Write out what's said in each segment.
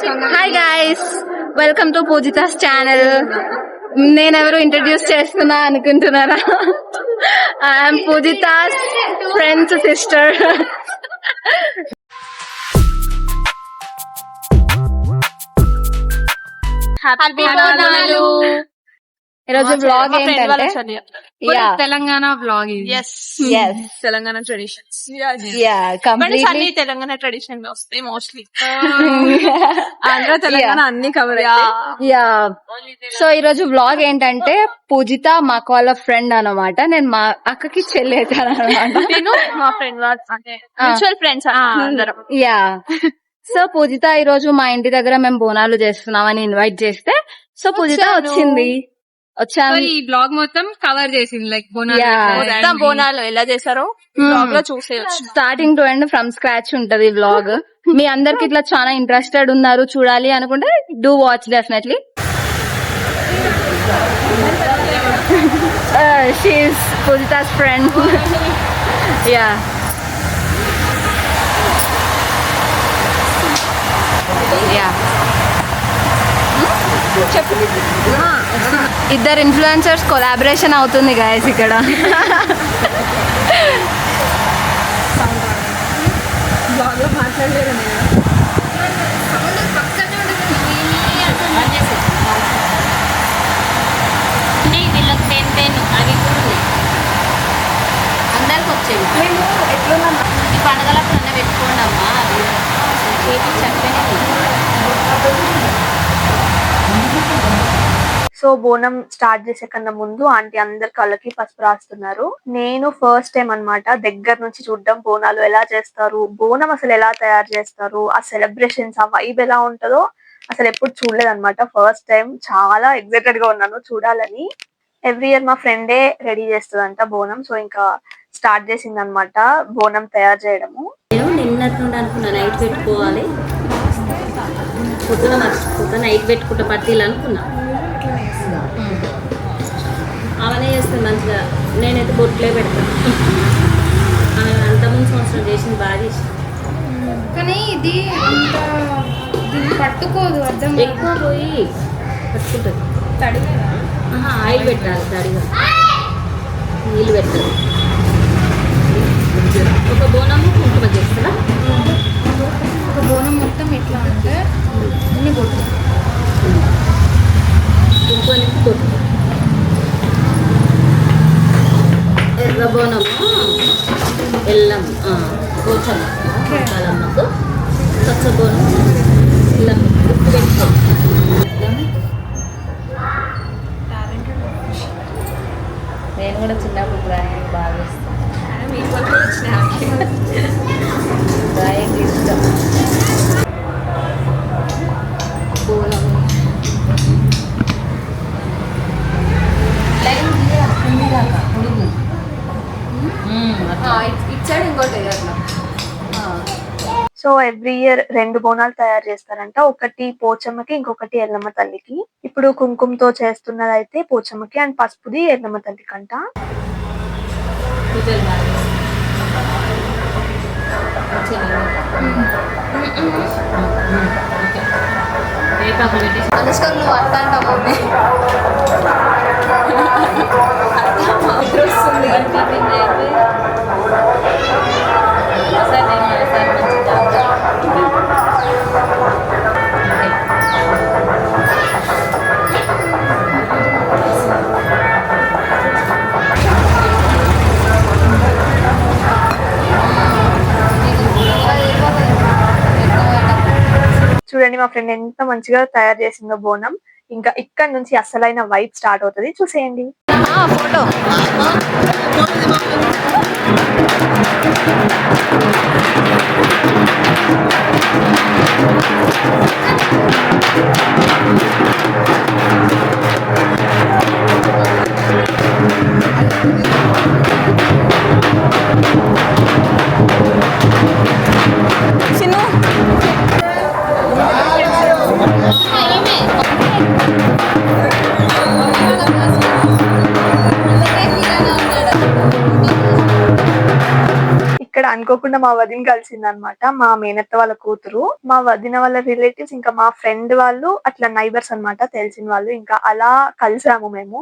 Hi guys, welcome to Poojitha's channel. నేనెవరు introduce చేస్తున్నా అనుకుంటున్నారా? I'm Poojitha's friends sister. Happy Bonalu. ఈరోజు బ్లాగ్ ఏంటంటే తెలంగాణ బ్లాగ్. తెలంగాణ ట్రెడిషన్స్ అన్ని తెలంగాణ ట్రెడిషన్ లో వస్తాయి మోస్ట్లీ. ఆంధ్ర తెలంగాణ అన్ని కవర్. సో ఈరోజు బ్లాగ్ ఏంటంటే పూజిత మాకు వాళ్ళ ఫ్రెండ్ అనమాట. నేను మా అక్కకి చెల్లి అవుతాను అనమాట. నేను మా ఫ్రెండ్ మ్యూచువల్ ఫ్రెండ్స్ అందరం. సో పూజిత ఈ రోజు మా ఇంటి దగ్గర మేము బోనాలు చేస్తున్నామని ఇన్వైట్ చేస్తే సో పూజిత వచ్చింది. ఈ బ్లాగ్ మొత్తం కవర్ చేసింది. లైక్ బోనాలు ఎలా చేశారో బ్లాగ్ లో చూసేయచ్చు. Starting to end from scratch ఉంటది బ్లాగ్. మీ అందరికి ఇట్లా చాలా ఇంట్రెస్టెడ్ ఉన్నారు చూడాలి అనుకుంటే do watch definitely. She's Pujita's friend. ఇద్దరు ఇన్ఫ్లుయెన్సర్స్ కొలాబరేషన్ అవుతుంది గాయస్ ఇక్కడ. అందరికి వచ్చేవి ఈ పండుగలప్పుడు అన్న పెట్టుకోండి అమ్మా. సో బోనం స్టార్ట్ చేసే కన్నా ముందు ఆంటీ అందరి కళ్ళకి పసుపు రాస్తున్నారు. నేను ఫస్ట్ టైం అన్నమాట దగ్గర నుంచి చూడడం బోనాలు ఎలా చేస్తారు, బోనం అసలు ఎలా తయారు చేస్తారు, ఆ సెలబ్రేషన్స్, ఆ వైబ్ ఎలా ఉంటుందో అసలు ఎప్పుడు చూడలేదు అనమాట. ఫస్ట్ టైం చాలా ఎక్సైటెడ్ గా ఉన్నాను చూడాలని. ఎవ్రీ ఇయర్ మా ఫ్రెండే రెడీ చేస్తుందంట బోనం. సో ఇంకా స్టార్ట్ చేసింది అనమాట బోనం తయారు చేయడము. నిన్నటి నుండి అనుకున్నా నైట్ పెట్టుకోవాలి, పొద్దున నైట్ పెట్టుకుంటా పట్టీలు అనుకున్నా. అవనే చేస్తుంది మంచిగా. నేనైతే బొట్లే పెడతాను. ఆమె అంతకుముందు సంవత్సరం చేసింది బాగా ఇష్టం. కానీ ఇది పట్టుకోదు, అర్థం ఎక్కువ పోయి పట్టుకుంటుంది. తడిగా ఆయిల్ పెట్టాలి, తడిగా నీళ్ళు పెట్టాలి. ఒక బోనము కుంకుమ చేస్తారా? ఒక బోనం మొత్తం ఎట్లా అంటే అన్ని బొట్టు కుంకుమ బొట్టు. ఎర్ర బోనము ఎల్లమ్మ పోచమ్మకు, పచ్చ బోనం ఎల్లమ్మ ఉప్పు పెట్టుకోవాలి. నేను కూడా చిన్నప్పుడు డ్రాయింగ్ బాగా ఇస్తాను. డ్రాయింగ్ ఇష్టం. ఇచ్చాడు ఇంకోటి. సో ఎవ్రీ ఇయర్ 2 బోనాలు తయారు చేస్తారంట. ఒకటి పోచమ్మకి, ఇంకొకటి ఎల్లమ్మ తల్లికి. ఇప్పుడు కుంకుమతో చేస్తున్నది అయితే పోచమ్మకి అండ్ పసుపుది ఎల్లమ్మ తల్లికి అంట. నువ్వు అర్థం చూడండి మా ఫ్రెండ్ ఎంత మంచిగా తయారు చేసిందో బోనం. ఇంకా ఇక్కడ నుంచి అసలైన వైబ్ స్టార్ట్ అవుతుంది, చూసేయండి. ఫోటో అనుకోకుండా మా వదిన కలిసింది అనమాట, మా మేనత్త వాళ్ళ కూతురు. మా వదిన వాళ్ళ రిలేటివ్స్ ఇంకా మా ఫ్రెండ్ వాళ్ళు అట్లా నైబర్స్ అన్నమాట, తెలిసిన వాళ్ళు. ఇంకా అలా కలిసాము మేము.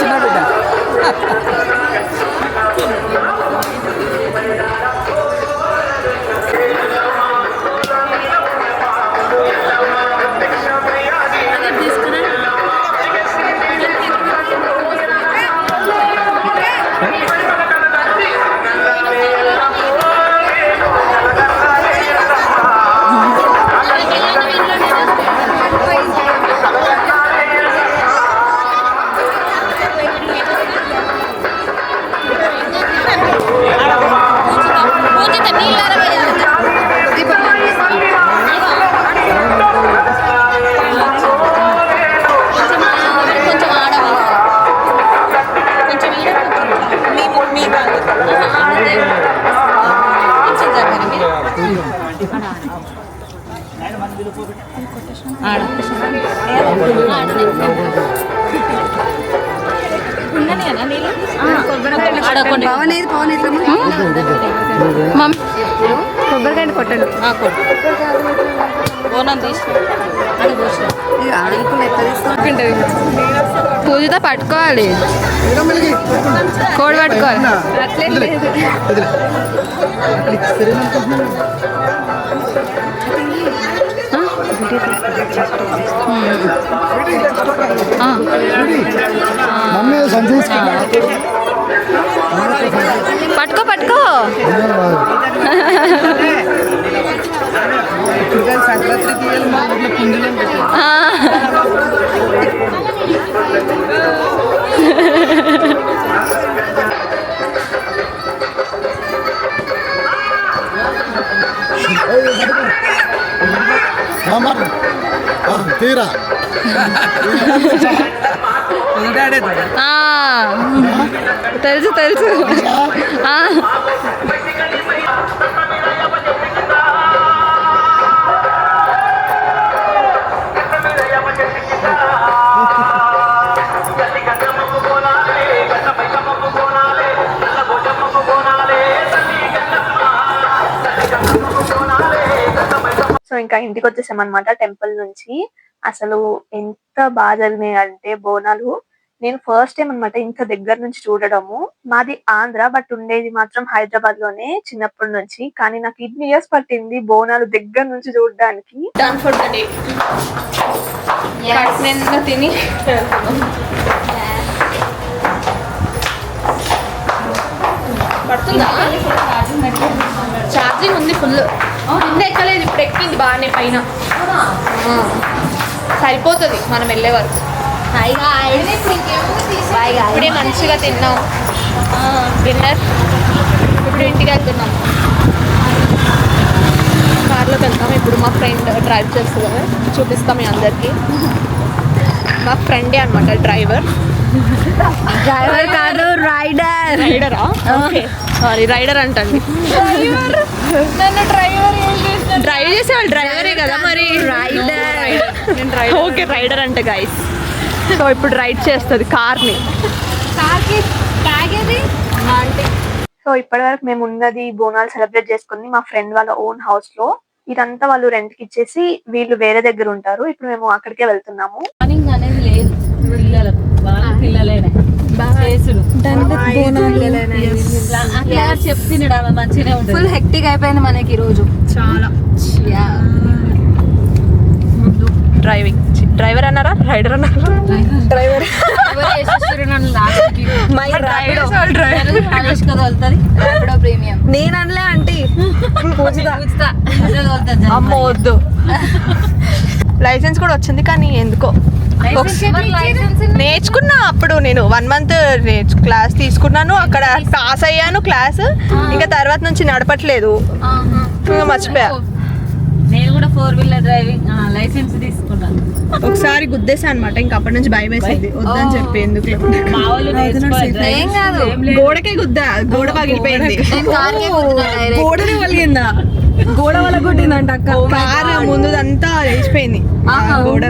చిన్న బిడ్డ కొబ్బరికాయ కొట్టండి. పూజతో పట్టుకోవాలి, కోడి పట్టుకోవాలి. పట్టుకో పట్టుకో. తీరా తెలుసు తెలుసు. సో ఇంకా ఇంటికి వచ్చేసామన్నమాట టెంపుల్ నుంచి. అసలు ఎంత బాగా జరిగినాయి అంటే బోనాలు, నేను ఫస్ట్ టైం అన్నమాట ఇంత దగ్గర నుంచి చూడడము. మాది ఆంధ్ర, బట్ ఉండేది మాత్రం హైదరాబాద్ లోనే చిన్నప్పటి నుంచి. కానీ నాకు ఇన్ని ఇయర్స్ పట్టింది బోనాలు దగ్గర నుంచి చూడడానికి. తిని ఛార్జింగ్ ఉంది ఫుల్. నిన్న ఎక్కలేదు, ఇప్పుడు ఎక్కింది బాగానే పైన. సరిపోతుంది మనం వెళ్ళే వరకు. ఇప్పుడే మంచిగా తిన్నాం డిన్నర్. ఇప్పుడు ఇంటికి వెళ్తున్నాం, కార్లోకి వెళ్తాం. ఇప్పుడు మా ఫ్రెండ్ డ్రైవ్ చేస్తుంది కదా, చూపిస్తాం మీ అందరికీ. మా ఫ్రెండే అనమాట డ్రైవర్. డ్రైవర్ కాదు, రైడర్. రైడరా? ఓకే సారీ, రైడర్ అంటండి. డ్రైవ్ చేసే వాళ్ళు డ్రైవరే కదా మరి. ఓకే రైడర్ అంటే గైస్. సో ఇప్పుడు రైడ్ చేస్తుంది కార్ని. సో ఇప్పటి వరకు మేము ఉన్నది బోనాలు సెలబ్రేట్ చేసుకుంది మా ఫ్రెండ్ వాళ్ళ ఓన్ హౌస్ లో. ఇదంతా వాళ్ళు రెంట్ కి ఇచ్చేసి వీళ్ళు వేరే దగ్గర ఉంటారు. ఇప్పుడు మేము అక్కడికే వెళ్తున్నాము. అనేది లేదు పిల్లలకు, పిల్లలేనే చెప్తున్నాడు ఆమె మంచిగా ఉంటుంది. ఫుల్ హెక్టిక్ అయిపోయింది మనకి ఈ రోజు చాలా. డ్రైవింగ్, డ్రైవర్ అన్నారా రైడర్ అన్నారా? డ్రైవర్. నేను అనలే ఆంటీ, అమ్మ వద్దు. లైసెన్స్ కూడా వచ్చింది కానీ ఎందుకో నేర్చుకున్నా. అప్పుడు నేను 1 month క్లాస్ తీసుకున్నాను, అక్కడ పాస్ అయ్యాను క్లాస్. ఇంకా తర్వాత నుంచి నడపట్లేదు, ఇంకా మర్చిపోయా. నేను కూడా 4-wheeler డ్రైవింగ్ లైసెన్స్ తీసుకున్నాను. ఒకసారి గుద్దేసా అనమాట, ఇంకా అప్పటి నుంచి భయం వేసింది వద్దని చెప్పి. ఎందుకు మా వాళ్ళు ఏం కాదు, గోడకే గుద్దా, గోడ పగిలిపోయింది. గోడనే పగిలిందా? గోడ వల్ల కొట్టిందంట అక్క. కారు ముందుదంతా వేసిపోయింది గోడ.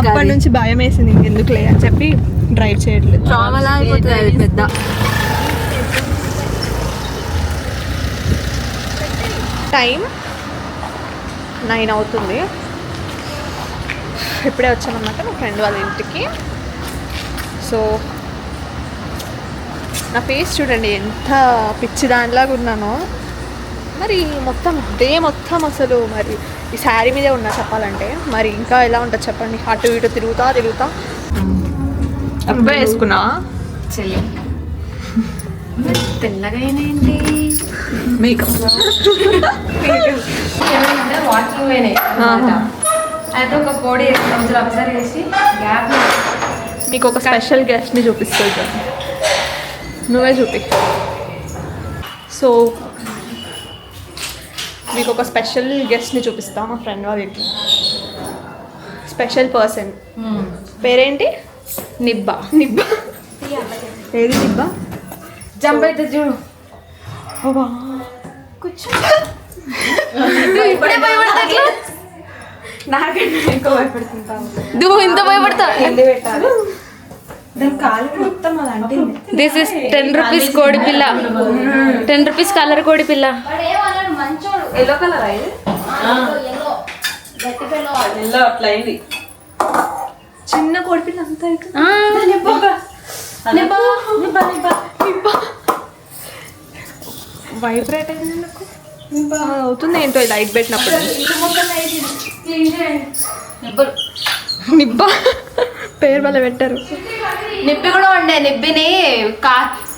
అప్పటి నుంచి భయం వేసింది, ఇంకెందుకులే అని చెప్పి డ్రైవ్ చేయట్లేదు. పెద్ద టైం 9 అవుతుంది. ఇప్పుడే వచ్చానమాట మా ఫ్రెండ్ వాళ్ళ ఇంటికి. సో నా ఫేస్ చూడండి ఎంత పిచ్చి దానిలాగా ఉన్నానో. మరి మొత్తం డే మొత్తం అసలు మరి ఈ శారీ మీదే ఉన్నా చెప్పాలంటే. మరి ఇంకా ఎలా ఉంటుంది చెప్పండి, అటు ఇటు తిరుగుతా అబ్బాయి వేసుకున్నావా చెల్లి తెల్లగా ఏంటి మేకప్ వాకింగ్ పోయినాయి అయితే ఒక కోడి కొంచెం అబ్జర్వ్ చేసి గ్యాప్ మీకు ఒక స్పెషల్ గెస్ట్ని చూపిస్తుంది, నువ్వే చూపి. సో మీకు ఒక స్పెషల్ గెస్ట్ని చూపిస్తా మా ఫ్రెండ్ వాళ్ళ ఇంట్లో. స్పెషల్ పర్సన్ పేరేంటి? నిబ్బా ఏది నిబ్బా? జంప్ అయితే చూడు నాకంటే ఎక్కువ భయపడుతుంటాను. నువ్వు ఇంత భయపడతా దిస్ ఇస్ 10 రూపీస్ కోడి పిల్ల, 10 రూపీస్ కలర్ కోడి పిల్ల. ఎల్లో కలర్ ఇది చిన్న కోడిపిల్ల అంతా వైబ్రేట్ అయింది నాకు. అవుతుంది ఏంటో లైట్ పెట్టినప్పుడు. నిబ్బా పేరు వల్ల పెట్టారు. నిప్పి కూడా ఉండే, నిబ్బిని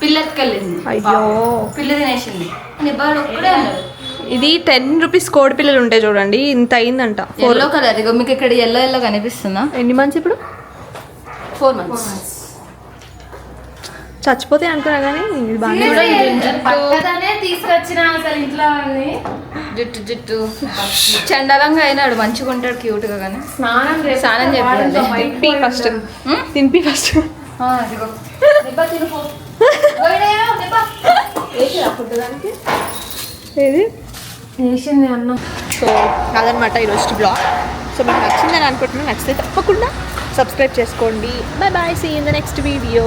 పిల్లెత్తుకెళ్ళింది. అయ్యో పిల్ల తినేసింది. నిబ్బాడు ఒక్కడే ఉన్నాడు. ఇది 10 రూపీస్ కోడి పిల్లలు ఉంటాయి చూడండి, ఇంత అయిందంట. ఎల్లో కలర్ ఇగో మీకు ఇక్కడ ఎల్లో కనిపిస్తుందా? ఎన్ని మంత్స్ ఇప్పుడు? 4 months. చచ్చిపోతే అనుకున్నా కానీ ఇది బాగానే పక్కనే తీసుకొచ్చిన అసలు ఇంట్లో జుట్టు చండాలంగా అయినాడు, మంచిగా ఉంటాడు క్యూట్ గా. కానీ స్నానం చెప్పాలి ఫస్ట్ తినిపి ఫస్ట్. ఏది వేసింది అన్నం. సో అదనమాట ఈరోజు బ్లాగ్. సో మీకు నచ్చిందని అనుకుంటున్నాను. నచ్చితే తప్పకుండా సబ్స్క్రైబ్ చేసుకోండి. Bye bye, see in the next video.